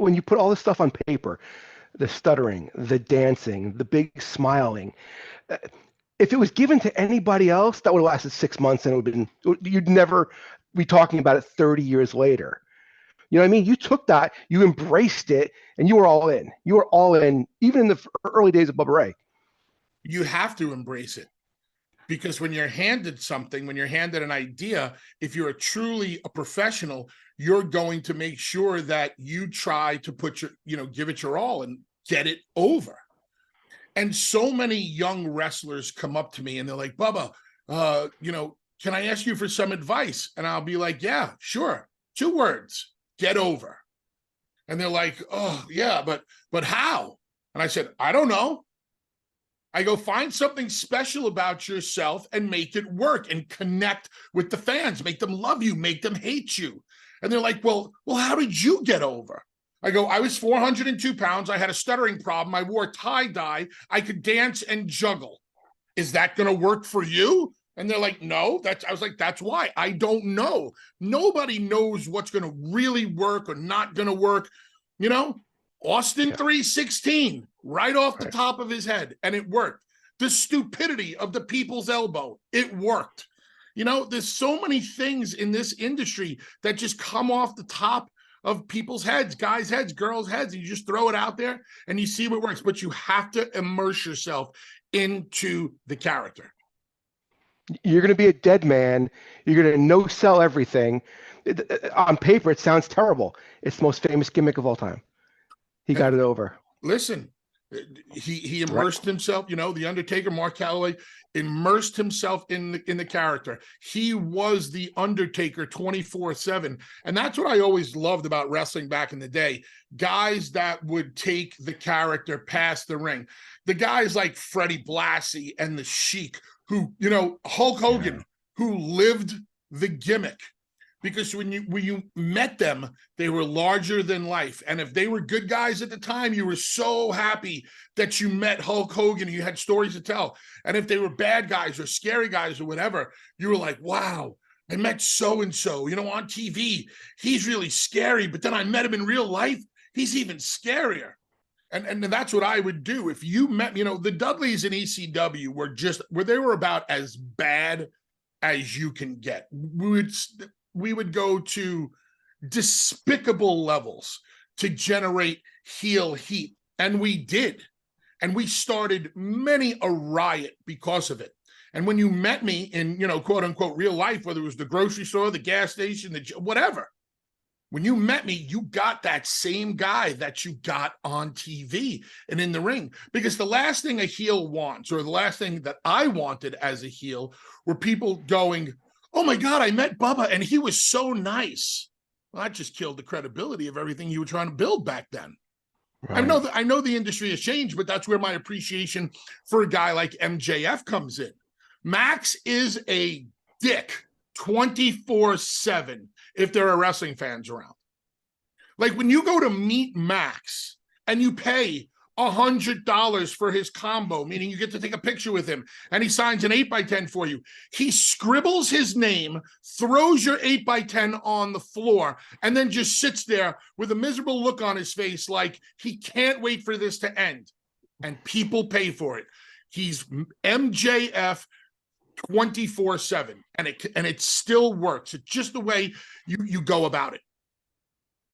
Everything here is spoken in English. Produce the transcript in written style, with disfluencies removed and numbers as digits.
when you put all this stuff on paper, the stuttering, the dancing, the big smiling, uh, if it was given to anybody else, that would have lasted 6 months and it would have been, you'd never be talking about it 30 years later. You know what I mean? You took that, you embraced it, and you were all in. You were all in, even in the early days of Bubba Ray. You have to embrace it. Because when you're handed something, when you're handed an idea, if you're truly a professional, you're going to make sure that you try to put your, give it your all and get it over. And so many young wrestlers come up to me and they're like, Bubba, can I ask you for some advice? And I'll be like, yeah, sure. 2 words, get over. And they're like, oh yeah, but how? And I said, I don't know. I go, find something special about yourself and make it work and connect with the fans, make them love you, make them hate you. And they're like, well, how did you get over? I go, I was 402 pounds. I had a stuttering problem. I wore tie-dye. I could dance and juggle. Is that going to work for you? And they're like, no, I was like, that's why. I don't know. Nobody knows what's going to really work or not going to work. Austin 316 right off the top of his head, and it worked. The stupidity of the people's elbow, it worked. There's so many things in this industry that just come off the top of people's heads, guys' heads, girls' heads, and you just throw it out there and you see what works. But you have to immerse yourself into the character. You're going to be a dead man. You're going to no-sell everything. On paper, it sounds terrible. It's the most famous gimmick of all time. He got it over. Listen, he immersed himself. The Undertaker, Mark Calloway, immersed himself in the character. He was the Undertaker 24/7, and that's what I always loved about wrestling back in the day. Guys that would take the character past the ring. The guys like Freddie Blassie and the Sheik, who Hulk Hogan, who lived the gimmick. Because when you met them, they were larger than life. And if they were good guys at the time, you were so happy that you met Hulk Hogan and you had stories to tell. And if they were bad guys or scary guys or whatever, you were like, wow, I met so-and-so, on TV. He's really scary. But then I met him in real life. He's even scarier. And that's what I would do. If you met, the Dudleys in ECW were they were about as bad as you can get. We would go to despicable levels to generate heel heat. And we did. And we started many a riot because of it. And when you met me in, quote unquote, real life, whether it was the grocery store, the gas station, whatever, when you met me, you got that same guy that you got on TV and in the ring. Because the last thing a heel wants, or the last thing that I wanted as a heel, were people going, oh my God, I met Bubba and he was so nice. Well, that just killed the credibility of everything you were trying to build back then. Right. I know the industry has changed, but that's where my appreciation for a guy like MJF comes in. Max is a dick 24/7 if there are wrestling fans around. Like when you go to meet Max and you pay $100 for his combo, meaning you get to take a picture with him, and he signs an 8x10 for you. He scribbles his name, throws your 8x10 on the floor, and then just sits there with a miserable look on his face like he can't wait for this to end. And people pay for it. He's MJF 24/7, and it still works. It's just the way you go about it.